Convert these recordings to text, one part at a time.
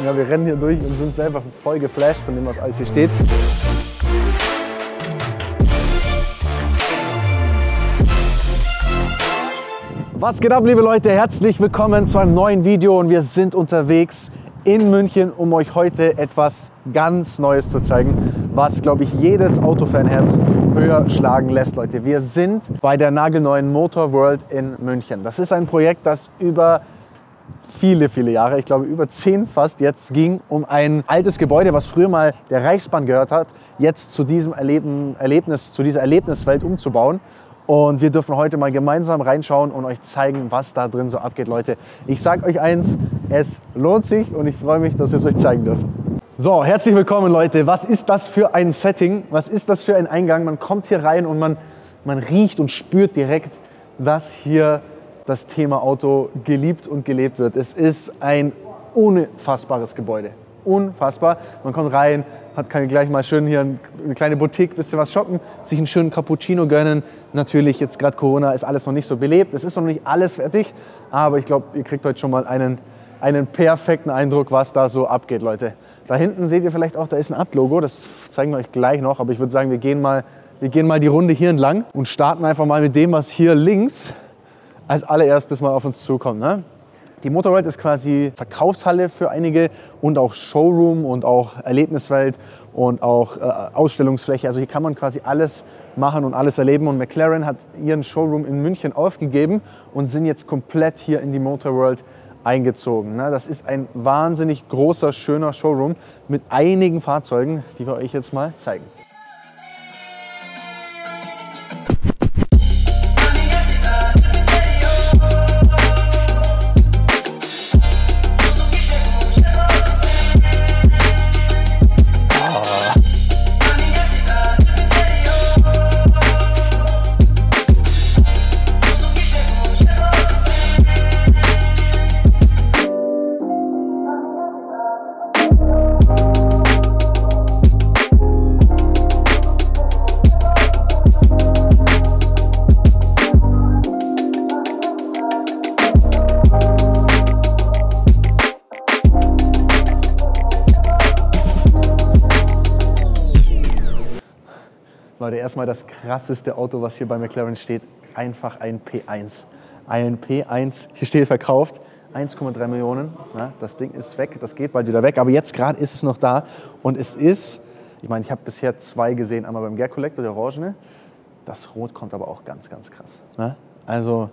Ja, wir rennen hier durch und sind selber voll geflasht von dem, was alles hier steht. Was geht ab, liebe Leute? Herzlich willkommen zu einem neuen Video und wir sind unterwegs in München, um euch heute etwas ganz Neues zu zeigen, was, glaube ich, jedes Autofanherz höher schlagen lässt, Leute. Wir sind bei der nagelneuen Motor World in München. Das ist ein Projekt, das über viele Jahre, ich glaube über 10 fast jetzt, ging um ein altes Gebäude, was früher mal der Reichsbahn gehört hat, jetzt zu diesem zu dieser Erlebniswelt umzubauen. Und wir dürfen heute mal gemeinsam reinschauen und euch zeigen, was da drin so abgeht, Leute. Ich sage euch eins, es lohnt sich und ich freue mich, dass wir es euch zeigen dürfen. So, herzlich willkommen, Leute. Was ist das für ein Setting? Was ist das für ein Eingang? Man kommt hier rein und man riecht und spürt direkt, dass hier das Thema Auto geliebt und gelebt wird. Es ist ein unfassbares Gebäude. Unfassbar. Man kommt rein, kann gleich mal schön hier eine kleine Boutique, bisschen was shoppen, sich einen schönen Cappuccino gönnen. Natürlich, jetzt gerade Corona, ist alles noch nicht so belebt. Es ist noch nicht alles fertig, aber ich glaube, ihr kriegt heute schon mal einen perfekten Eindruck, was da so abgeht, Leute. Da hinten seht ihr vielleicht auch, da ist ein Abt-Logo, das zeigen wir euch gleich noch, aber ich würde sagen, wir gehen mal die Runde hier entlang und starten einfach mal mit dem, was hier links als allererstes mal auf uns zukommt. Ne? Die Motor World ist quasi Verkaufshalle für einige und auch Showroom und auch Erlebniswelt und auch Ausstellungsfläche. Also hier kann man quasi alles machen und alles erleben. Und McLaren hat ihren Showroom in München aufgegeben und sind jetzt komplett hier in die Motor World eingezogen. Das ist ein wahnsinnig großer, schöner Showroom mit einigen Fahrzeugen, die wir euch jetzt mal zeigen. Leute, erstmal das krasseste Auto, was hier bei McLaren steht, einfach ein P1. Ein P1, hier steht verkauft, 1,3 Millionen. Ja, das Ding ist weg, das geht bald wieder weg, aber jetzt gerade ist es noch da. Und es ist, ich meine, ich habe bisher 2 gesehen, einmal beim Gare Collector, der Orangene. Das Rot kommt aber auch ganz krass. Ja, also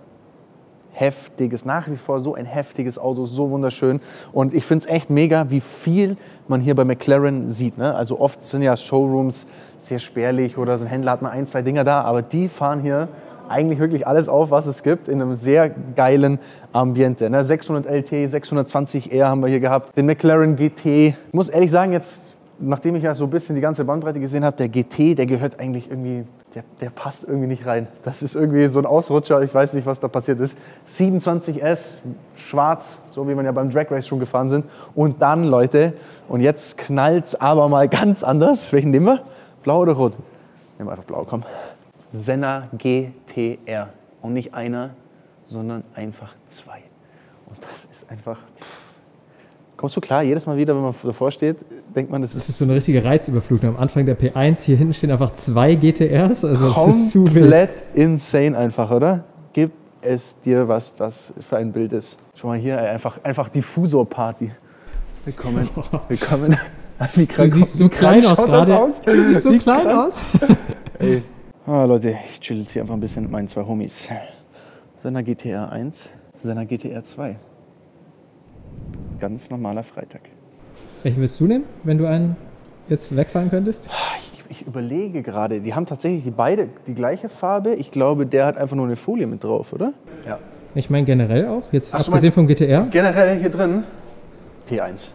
heftiges, nach wie vor so ein heftiges Auto, so wunderschön. Und ich finde es echt mega, wie viel man hier bei McLaren sieht. Ne? Also oft sind ja Showrooms sehr spärlich oder so ein Händler hat mal 1, 2 Dinger da, aber die fahren hier eigentlich wirklich alles auf, was es gibt, in einem sehr geilen Ambiente. Ne? 600 LT, 620 R haben wir hier gehabt, den McLaren GT. Ich muss ehrlich sagen, jetzt, nachdem ich ja so ein bisschen die ganze Bandbreite gesehen habe, der GT, der gehört eigentlich irgendwie, der passt irgendwie nicht rein. Das ist irgendwie so ein Ausrutscher, ich weiß nicht, was da passiert ist. 27S, schwarz, so wie man ja beim Drag Race schon gefahren sind. Und dann, Leute, und jetzt knallt's aber mal ganz anders. Welchen nehmen wir? Blau oder rot? Nehmen wir einfach blau, komm. Senna GTR. Und nicht einer, sondern einfach 2. Und das ist einfach... Kommst du klar, jedes Mal wieder, wenn man davor steht, denkt man, das ist so eine richtige Reizüberflutung. Am Anfang der P1, hier hinten stehen einfach 2 GTRs. Also komplett insane einfach, oder? Gib es dir, was das für ein Bild ist. Schau mal hier, einfach Diffusor-Party. Willkommen. Wie krank, du siehst so klein aus gerade. Du siehst so klein aus. Ey. Ah, Leute, ich chill jetzt hier einfach ein bisschen mit meinen 2 Homies. Senna GTR 1, Senna GTR 2. Ganz normaler Freitag. Welchen würdest du nehmen, wenn du einen jetzt wegfahren könntest? Ich überlege gerade, die haben tatsächlich beide die gleiche Farbe. Ich glaube, der hat einfach nur eine Folie mit drauf, oder? Ja. Ich meine generell auch, jetzt abgesehen vom GTR. Generell hier drin P1.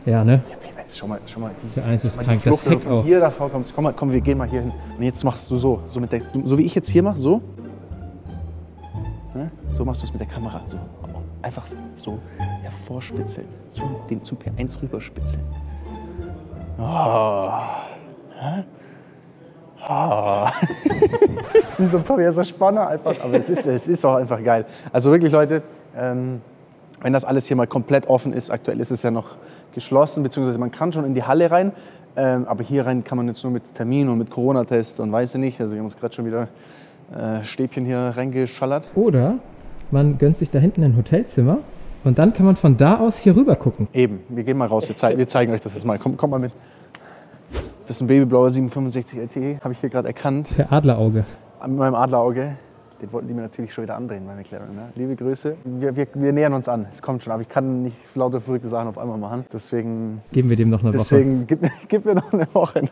Ja, ne? Ja, P1, schau mal. P1 ist krank, das Heck auch. Hier davor kommst. Komm, wir gehen mal hier hin. Und jetzt machst du so wie ich jetzt hier mache, so. Ne? So machst du es mit der Kamera, so. Einfach so hervorspitzeln, zu P1 rüberspitzeln. Oh. Oh. Wie so ein perverser Spanner einfach, aber es ist auch einfach geil. Also wirklich, Leute, wenn das alles hier mal komplett offen ist, aktuell ist es ja noch geschlossen, beziehungsweise man kann schon in die Halle rein. Aber hier rein kann man jetzt nur mit Termin und mit Corona-Test und weiß ich nicht. Also wir haben uns gerade schon wieder Stäbchen hier reingeschallert. Oder man gönnt sich da hinten ein Hotelzimmer und dann kann man von da aus hier rüber gucken. Eben, wir gehen mal raus, wir zeigen euch das jetzt mal. Kommt mal mit. Das ist ein babyblauer 765 LTE, habe ich hier gerade erkannt. Per Adlerauge. Mit meinem Adlerauge. Den wollten die mir natürlich schon wieder andrehen, meine McLaren. Ne? Liebe Grüße. Wir nähern uns an. Es kommt schon, aber ich kann nicht lauter verrückte Sachen auf einmal machen. Deswegen geben wir dem noch eine Woche. Deswegen gib mir noch eine Woche.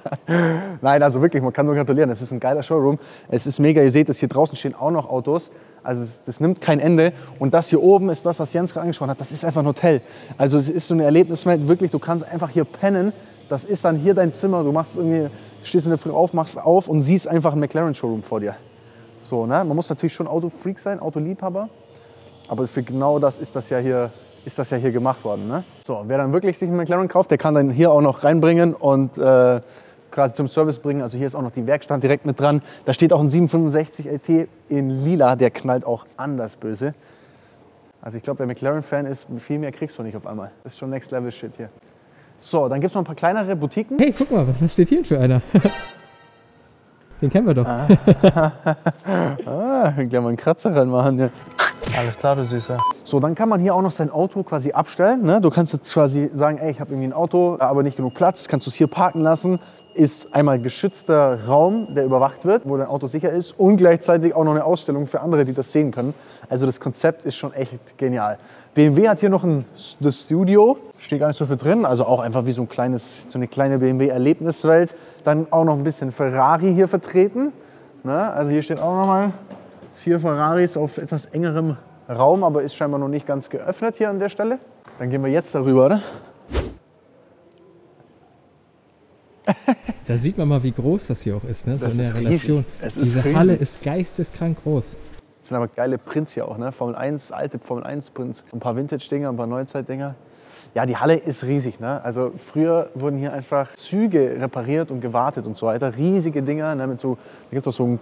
Nein, also wirklich, man kann nur gratulieren. Es ist ein geiler Showroom. Es ist mega. Ihr seht es, hier draußen stehen auch noch Autos. Also das nimmt kein Ende. Und das hier oben ist das, was Jens gerade angesprochen hat. Das ist einfach ein Hotel. Also es ist so ein Erlebniswelt. Wirklich, du kannst einfach hier pennen. Das ist dann hier dein Zimmer. Du machst irgendwie, stehst in der Früh auf, machst auf und siehst einfach ein McLaren-Showroom vor dir. So, ne? Man muss natürlich schon Autofreak sein, Autoliebhaber. Aber für genau das ist das ja hier gemacht worden. Ne? So, wer dann wirklich sich einen McLaren kauft, der kann dann hier auch noch reinbringen und quasi zum Service bringen. Also hier ist auch noch die Werkstatt direkt mit dran. Da steht auch ein 765 LT in lila, der knallt auch anders böse. Also ich glaube, wer McLaren-Fan ist, viel mehr kriegst du nicht auf einmal. Das ist schon Next Level Shit hier. So, dann gibt es noch ein paar kleinere Boutiquen. Hey, guck mal, was steht hier für einer? Den kennen wir doch. Gleich mal einen Kratzer reinmachen. Ja. Alles klar, du Süßer. So, dann kann man hier auch noch sein Auto quasi abstellen. Ne? Du kannst jetzt quasi sagen, ey, ich habe irgendwie ein Auto, aber nicht genug Platz. Kannst du es hier parken lassen. Ist einmal geschützter Raum, der überwacht wird, wo dein Auto sicher ist. Und gleichzeitig auch noch eine Ausstellung für andere, die das sehen können. Also das Konzept ist schon echt genial. BMW hat hier noch das Studio. Steht gar nicht so viel drin. Also auch einfach wie so eine kleine BMW-Erlebniswelt. Dann auch noch ein bisschen Ferrari hier vertreten. Ne? Also hier stehen auch noch mal 4 Ferraris auf etwas engerem Raum, aber ist scheinbar noch nicht ganz geöffnet hier an der Stelle. Dann gehen wir jetzt darüber, oder? Da sieht man mal, wie groß das hier auch ist, ne? So Das in der ist Relation. riesig. Es ist Diese riesig. Halle ist geisteskrank groß. Das sind aber geile Prints hier auch, ne? Formel 1, alte Formel 1 Prints. Ein paar Vintage-Dinger, ein paar Neuzeit-Dinger. Ja, die Halle ist riesig, ne? Also früher wurden hier einfach Züge repariert und gewartet und so weiter. Riesige Dinger, ne? Da gibt es auch so einen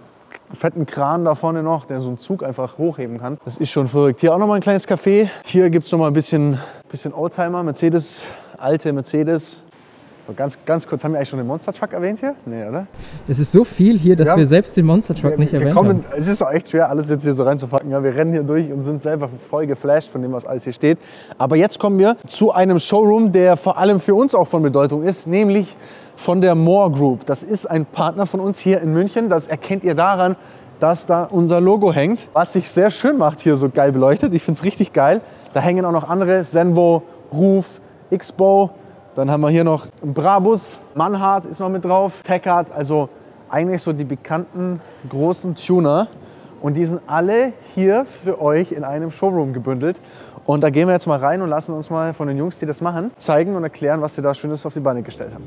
fetten Kran da vorne noch, der so einen Zug einfach hochheben kann. Das ist schon verrückt. Hier auch noch mal ein kleines Café. Hier gibt es noch mal ein bisschen Oldtimer, Mercedes, alte Mercedes. So, ganz kurz, haben wir eigentlich schon den Monster Truck erwähnt hier? Nee, oder? Es ist so viel hier, dass wir selbst den Monster Truck nicht erwähnt haben. Es ist doch echt schwer, alles jetzt hier so reinzupacken. Ja, wir rennen hier durch und sind selber voll geflasht von dem, was alles hier steht. Aber jetzt kommen wir zu einem Showroom, der vor allem für uns auch von Bedeutung ist, nämlich von der More Group. Das ist ein Partner von uns hier in München. Das erkennt ihr daran, dass da unser Logo hängt, was sich sehr schön macht, hier so geil beleuchtet. Ich finde es richtig geil. Da hängen auch noch andere, Zenvo, Ruf, Xbo. Dann haben wir hier noch einen Brabus, Manhart ist noch mit drauf, Packard, also eigentlich so die bekannten großen Tuner. Und die sind alle hier für euch in einem Showroom gebündelt. Und da gehen wir jetzt mal rein und lassen uns mal von den Jungs, die das machen, zeigen und erklären, was sie da Schönes auf die Beine gestellt haben.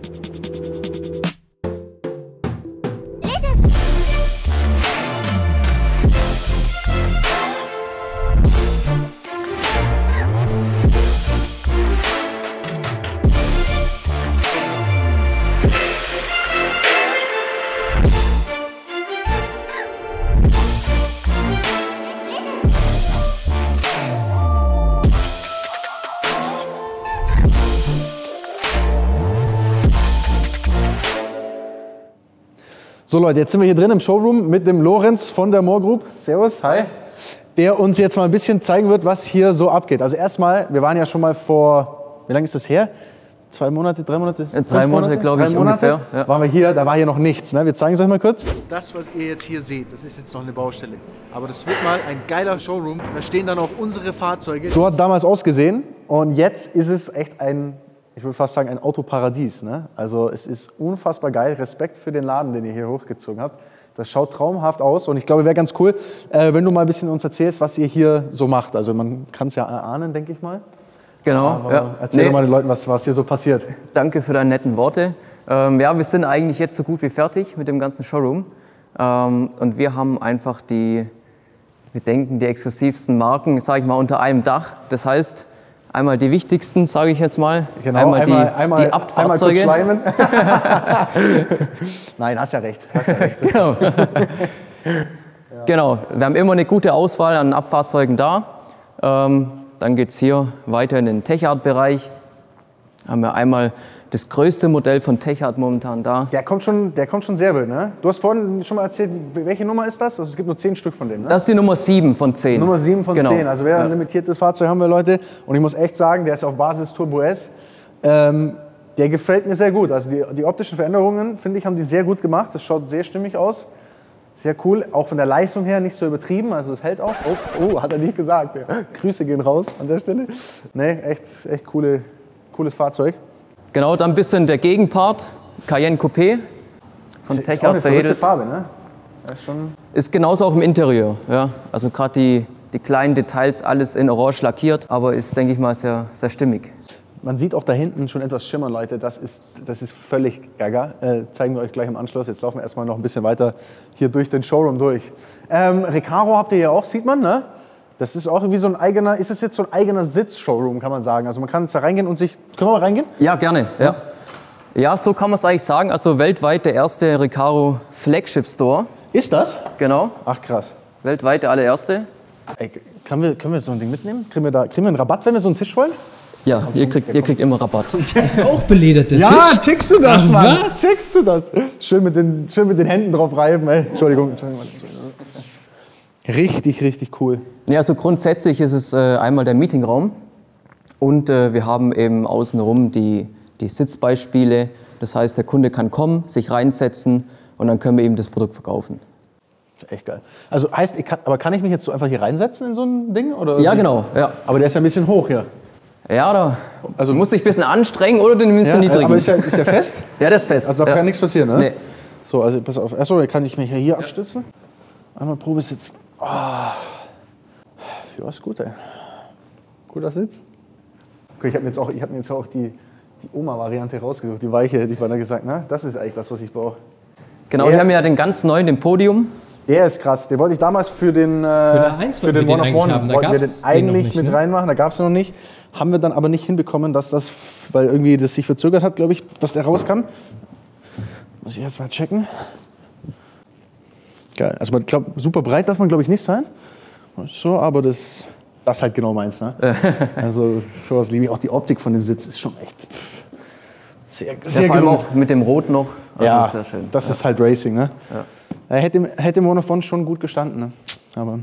So Leute, jetzt sind wir hier drin im Showroom mit dem Lorenz von der More Group. Servus. Hi. Der uns jetzt mal ein bisschen zeigen wird, was hier so abgeht. Also erstmal, wir waren ja schon mal vor, wie lange ist das her? 2 Monate, 3 Monate? 3 Monate, glaube ich, ungefähr. Ja. Waren wir hier, da war hier noch nichts. Ne? Wir zeigen es euch mal kurz. Das, was ihr jetzt hier seht, das ist jetzt noch eine Baustelle. Aber das wird mal ein geiler Showroom. Da stehen dann auch unsere Fahrzeuge. So hat es damals ausgesehen. Und jetzt ist es echt ich würde fast sagen, ein Autoparadies. Ne? Also es ist unfassbar geil. Respekt für den Laden, den ihr hier hochgezogen habt. Das schaut traumhaft aus und ich glaube, wäre ganz cool, wenn du mal ein bisschen uns erzählst, was ihr hier so macht. Also man kann es ja erahnen, denke ich mal. Genau. Aber ja. erzähl doch mal den Leuten, was hier so passiert. Danke für deine netten Worte. Ja, wir sind eigentlich jetzt so gut wie fertig mit dem ganzen Showroom. Und wir haben einfach die exklusivsten Marken, sage ich mal, unter einem Dach. Das heißt, einmal die wichtigsten, sage ich jetzt mal. Genau, einmal die Abfahrzeuge. Einmal kurz Nein, hast ja recht. Genau. Genau, wir haben immer eine gute Auswahl an Abfahrzeugen da. Dann geht es hier weiter in den Tech-Art-Bereich. Haben wir einmal das größte Modell von Techart momentan da. Der kommt schon sehr wild, ne? Du hast vorhin schon mal erzählt, welche Nummer ist das? Also es gibt nur 10 Stück von denen, ne? Das ist die Nummer 7 von 10. Nummer 7 von genau. 10. Also wer ein limitiertes Fahrzeug haben wir, Leute. Und ich muss echt sagen, der ist auf Basis Turbo S. Der gefällt mir sehr gut. Also die optischen Veränderungen, finde ich, haben die sehr gut gemacht. Das schaut sehr stimmig aus. Sehr cool. Auch von der Leistung her nicht so übertrieben. Also es hält auch. Oh, hat er nicht gesagt. Ja. Grüße gehen raus an der Stelle. Nee, echt cooles Fahrzeug. Genau, dann ein bisschen der Gegenpart. Cayenne Coupé von Techart. Ist auch eine verrückte verhedelt. Farbe, ne? Ist genauso auch im Interieur. Ja. Also gerade die kleinen Details, alles in Orange lackiert, aber ist, denke ich mal, sehr, sehr stimmig. Man sieht auch da hinten schon etwas schimmern, Leute. Das ist völlig gaga. Zeigen wir euch gleich im Anschluss. Jetzt laufen wir erstmal noch ein bisschen weiter hier durch den Showroom durch. Recaro habt ihr ja auch, sieht man, ne? Das ist auch wie so ein eigener, ist es jetzt so ein eigener Sitz-Showroom, kann man sagen. Also man kann jetzt da reingehen und sich, können wir mal reingehen? Ja, gerne. Ja, ja, so kann man es eigentlich sagen. Also weltweit der erste Recaro Flagship Store. Ist das? Genau. Ach krass. Weltweit der allererste. Ey, können wir so ein Ding mitnehmen? Kriegen wir einen Rabatt, wenn wir so einen Tisch wollen? Ja, ihr kriegt immer Rabatt. Ist auch beledert, der Ja, Tisch? checkst du das, Ach, Mann? was? Checkst du das? Schön mit den Händen drauf reiben, ey. Entschuldigung. Richtig cool. Ja, also grundsätzlich ist es einmal der Meetingraum und wir haben eben außenrum die Sitzbeispiele. Das heißt, der Kunde kann kommen, sich reinsetzen und dann können wir ihm das Produkt verkaufen. Echt geil. Also heißt, kann ich mich jetzt so einfach hier reinsetzen in so ein Ding? Oder Ja, genau. Ja, aber der ist ja ein bisschen hoch hier. ja da also musst dich ein bisschen anstrengen oder den nimmst du niedrigen. Aber ist der fest? Ja, der ist fest. Also da kann nichts passieren, ne? Nee. So, also pass auf. Achso, kann ich mich ja hier abstützen. Einmal Probesitz. Oh. Ja, ist gut, ey. Guter Sitz. Okay, ich habe mir jetzt auch die Oma-Variante rausgesucht, die weiche. Die war da gesagt, na, das ist eigentlich das, was ich brauche. Genau, wir haben ja den ganz neuen, den Podium. Der ist krass. Den wollte ich damals für den One of One wollten wir den eigentlich mit reinmachen. Da gab es noch nicht. Haben wir dann aber nicht hinbekommen, dass das, weil irgendwie das sich verzögert hat, glaube ich, dass der rauskam. Muss ich jetzt mal checken. Geil. Also man glaubt, super breit darf man, glaube ich, nicht sein. So, aber das ist halt genau meins. Ne? Also sowas liebe ich. Auch die Optik von dem Sitz ist schon echt sehr vor allem auch mit dem Rot noch. Also ja, sehr schön. Das ist halt Racing. Ne? Ja. Hätte One of One schon gut gestanden. Ne? Aber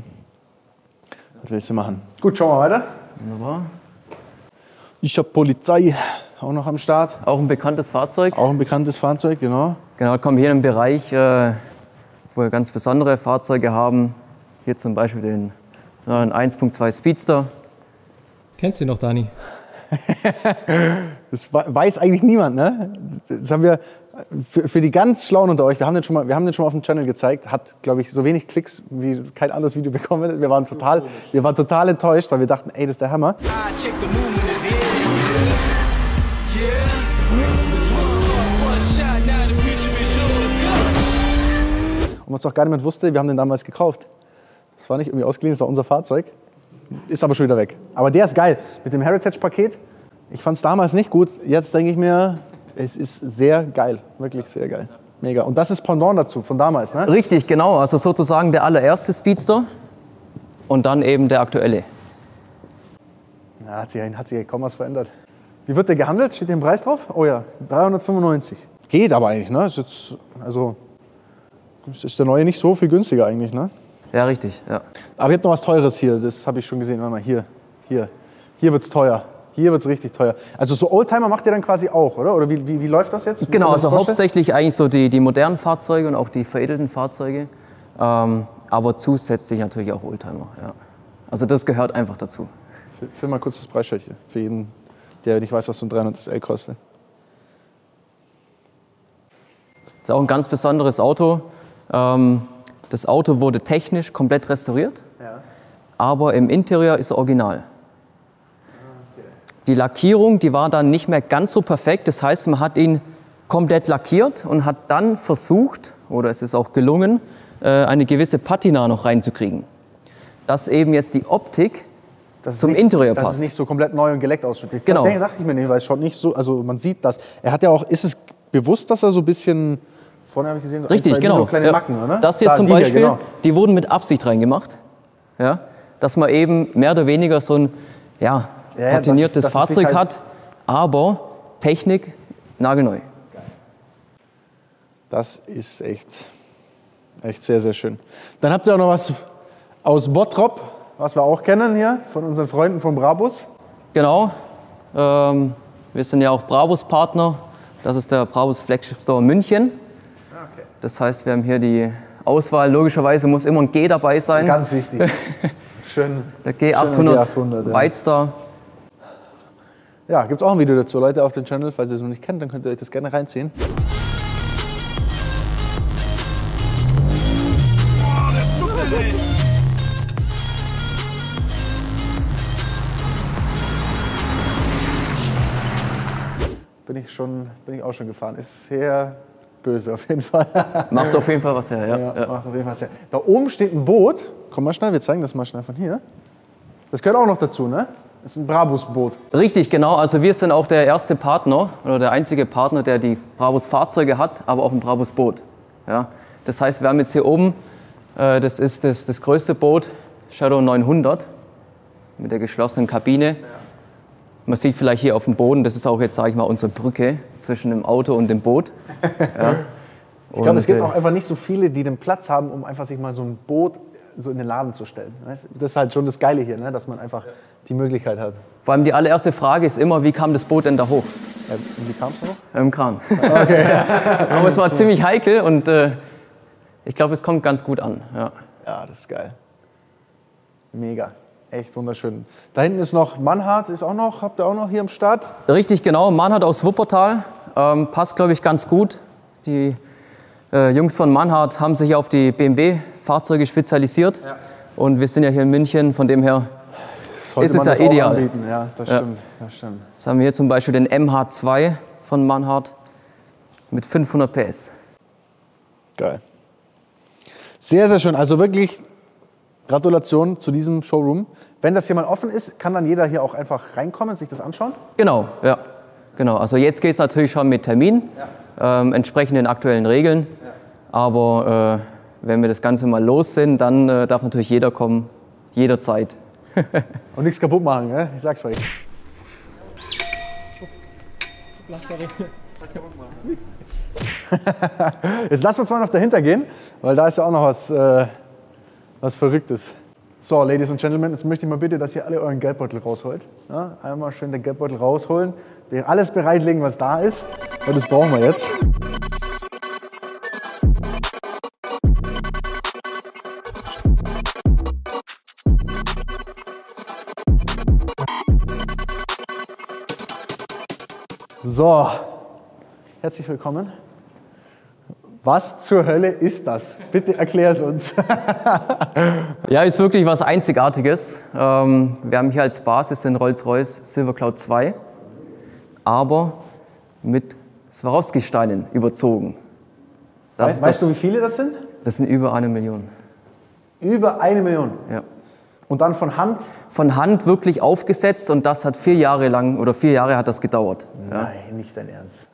was willst du machen? Gut, schauen wir weiter. Wunderbar. Ich habe Polizei auch noch am Start. Auch ein bekanntes Fahrzeug. Auch ein bekanntes Fahrzeug, genau. Genau, kommen hier in einen Bereich, wo wir ganz besondere Fahrzeuge haben. Hier zum Beispiel den 1.2 Speedster. Kennst du noch, Dani? Das weiß eigentlich niemand, ne? Das haben wir für die ganz Schlauen unter euch. Wir haben den schon mal auf dem Channel gezeigt. Hat, glaube ich, so wenig Klicks wie kein anderes Video bekommen. Wir waren total enttäuscht, weil wir dachten, ey, das ist der Hammer. Und was auch gar niemand wusste, wir haben den damals gekauft. Das war nicht irgendwie ausgeliehen, das war unser Fahrzeug. Ist aber schon wieder weg. Aber der ist geil. Mit dem Heritage-Paket. Ich fand es damals nicht gut. Jetzt denke ich mir, es ist sehr geil. Wirklich sehr geil. Mega. Und das ist Pendant dazu, von damals, ne? Richtig, genau. Also sozusagen der allererste Speedster und dann eben der aktuelle. Ja, hat sich kaum was verändert. Wie wird der gehandelt? Steht der im Preis drauf? Oh ja, 395. Geht aber eigentlich, ne? Ist der neue nicht so viel günstiger eigentlich, ne? Ja, richtig, ja. Aber ihr habt noch was Teures hier, das habe ich schon gesehen. Warte mal, hier wird es teuer. Hier wird es richtig teuer. Also so Oldtimer macht ihr dann quasi auch, oder? Oder wie läuft das jetzt? Genau, also hauptsächlich eigentlich so die modernen Fahrzeuge und auch die veredelten Fahrzeuge. Aber zusätzlich natürlich auch Oldtimer, ja. Also das gehört einfach dazu. Füll mal kurz das Preisschild hier, für jeden, der nicht weiß, was so ein 300 SL kostet. Das ist auch ein ganz besonderes Auto. Das Auto wurde technisch komplett restauriert, aber im Interieur ist er original. Die Lackierung, die war dann nicht mehr ganz so perfekt. Das heißt, man hat ihn komplett lackiert und hat dann versucht, oder es ist auch gelungen, eine gewisse Patina noch reinzukriegen. Dass eben jetzt die Optik zum Interieur passt. Dass es nicht so komplett neu und geleckt ausschaut. Genau. Das dachte ich mir nicht, weil es schaut nicht so, also man sieht das. Er hat ja auch, ist es bewusst, dass er so ein bisschen, vorne habe ich gesehen, so richtig, genau. so kleine Macken, oder? Das hier zum Beispiel, die wurden mit Absicht reingemacht. Ja? Dass man eben mehr oder weniger so ein patiniertes Fahrzeug hat, aber Technik, nagelneu. Das ist echt sehr, sehr schön. Dann habt ihr auch noch was aus Bottrop, was wir auch kennen hier, von unseren Freunden von Brabus. Genau, wir sind ja auch Brabus-Partner. Das ist der Brabus Flagship Store München. Okay. Das heißt, wir haben hier die Auswahl. Logischerweise muss immer ein G dabei sein. Ganz wichtig. Schön. Der G800 G800, ja. Whitestar. Ja, gibt es auch ein Video dazu, Leute, auf dem Channel. Falls ihr es noch nicht kennt, dann könnt ihr euch das gerne reinziehen. Bin ich auch schon gefahren. Ist sehr böse auf jeden Fall. Macht auf jeden Fall was her, ja. Ja. Macht auf jeden Fall was her. Da oben steht ein Boot. Komm mal schnell, wir zeigen das mal schnell von hier. Das gehört auch noch dazu, ne? Das ist ein Brabus-Boot. Richtig, genau. Also wir sind auch der erste Partner oder der einzige Partner, der die Brabus-Fahrzeuge hat, aber auch ein Brabus-Boot. Ja? Das heißt, wir haben jetzt hier oben, das ist das größte Boot, Shadow 900, mit der geschlossenen Kabine. Man sieht vielleicht hier auf dem Boden, das ist auch jetzt, sage ich mal, unsere Brücke zwischen dem Auto und dem Boot. Ja. Ich glaube, es gibt auch einfach nicht so viele, die den Platz haben, um einfach sich mal so ein Boot so in den Laden zu stellen. Das ist halt schon das Geile hier, ne? Dass man einfach die Möglichkeit hat. Vor allem die allererste Frage ist immer, wie kam das Boot denn da hoch? Wie kam es noch? Im Kran. Okay. Aber es war ziemlich heikel und ich glaube, es kommt ganz gut an. Ja, ja, das ist geil. Mega. Echt wunderschön. Da hinten ist noch Mannhardt, habt ihr auch noch hier am Start? Richtig, genau. Mannhardt aus Wuppertal. Passt, glaube ich, ganz gut. Die Jungs von Mannhardt haben sich auf die BMW-Fahrzeuge spezialisiert. Ja. Und wir sind ja hier in München, von dem her ist es ja ideal. Ja, das stimmt. Das stimmt. Jetzt haben wir hier zum Beispiel den MH2 von Mannhardt mit 500 PS. Geil. Sehr, sehr schön. Also wirklich Gratulation zu diesem Showroom. Wenn das hier mal offen ist, kann dann jeder hier auch einfach reinkommen, sich das anschauen? Genau, ja. Genau. Also jetzt geht es natürlich schon mit Termin, entsprechend den aktuellen Regeln. Ja. Aber wenn wir das Ganze mal los sind, dann darf natürlich jeder kommen, jederzeit. Und nichts kaputt machen, ne? Ich sag's euch. Jetzt lasst uns mal noch dahinter gehen, weil da ist ja auch noch was Verrücktes. So, Ladies and Gentlemen, jetzt möchte ich mal bitte, dass ihr alle euren Geldbeutel rausholt. Ja, einmal schön den Geldbeutel rausholen, alles bereitlegen, was da ist. Und das brauchen wir jetzt. So, herzlich willkommen. Was zur Hölle ist das? Bitte erklär es uns. Ja, ist wirklich was Einzigartiges. Wir haben hier als Basis den Rolls-Royce Silver Cloud 2, aber mit Swarovski-Steinen überzogen. Weißt du, wie viele das sind? Das sind über 1 Million. Über 1 Million? Ja. Und dann von Hand? Von Hand wirklich aufgesetzt und das hat 4 Jahre lang, oder 4 Jahre hat das gedauert. Nein, ja. Nicht dein Ernst.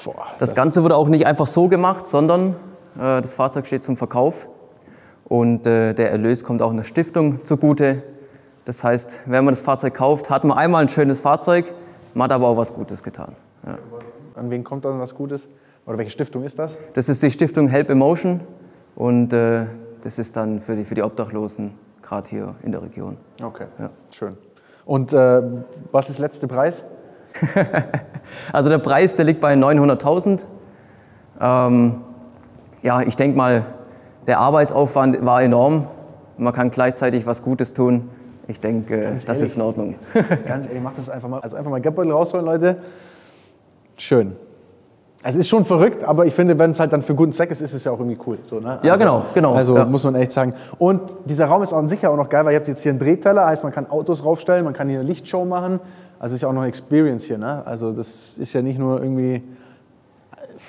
Boah, das Ganze wurde auch nicht einfach so gemacht, sondern das Fahrzeug steht zum Verkauf und der Erlös kommt auch einer Stiftung zugute. Das heißt, wenn man das Fahrzeug kauft, hat man einmal ein schönes Fahrzeug, man hat aber auch was Gutes getan. Ja. An wen kommt dann was Gutes? Oder welche Stiftung ist das? Das ist die Stiftung Help Emotion und das ist dann für die Obdachlosen, gerade hier in der Region. Okay, ja. Schön. Und was ist der letzte Preis? Also der Preis, der liegt bei 900.000. Ja, ich denke mal, der Arbeitsaufwand war enorm. Man kann gleichzeitig was Gutes tun. Ich denke, das ist in Ordnung. Ganz ehrlich, macht das einfach mal. Also einfach mal Geldbeutel rausholen, Leute. Schön. Es ist schon verrückt, aber ich finde, wenn es halt dann für guten Zweck ist, ist es ja auch irgendwie cool. So, ne? Ja, genau. Also ja. Muss man echt sagen. Und dieser Raum ist auch an sich ja auch noch geil, weil ihr habt jetzt hier einen Drehteller, heißt man kann Autos raufstellen, man kann hier eine Lichtshow machen. Also ist ja auch noch eine Experience hier, ne? Also das ist ja nicht nur irgendwie,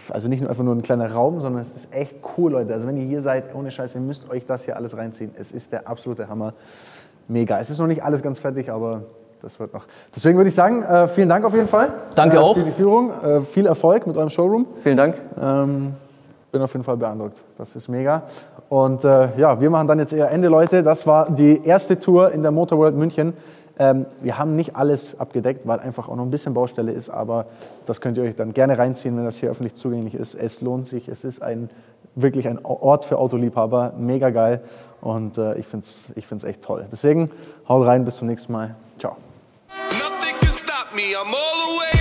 also nicht nur einfach nur ein kleiner Raum, sondern es ist echt cool, Leute. Also wenn ihr hier seid, ohne Scheiß, ihr müsst euch das hier alles reinziehen. Es ist der absolute Hammer. Mega. Es ist noch nicht alles ganz fertig, aber das wird noch. Deswegen würde ich sagen, vielen Dank auf jeden Fall. Danke auch. Für die Führung. Viel Erfolg mit eurem Showroom. Vielen Dank. Bin auf jeden Fall beeindruckt. Das ist mega. Und ja, wir machen dann jetzt eher Ende, Leute. Das war die erste Tour in der Motorworld München. Wir haben nicht alles abgedeckt, weil einfach auch noch ein bisschen Baustelle ist, aber das könnt ihr euch dann gerne reinziehen, wenn das hier öffentlich zugänglich ist. Es lohnt sich, es ist wirklich ein Ort für Autoliebhaber, mega geil und ich find's echt toll. Deswegen haut rein, bis zum nächsten Mal. Ciao. Nothing can stop me. I'm all the way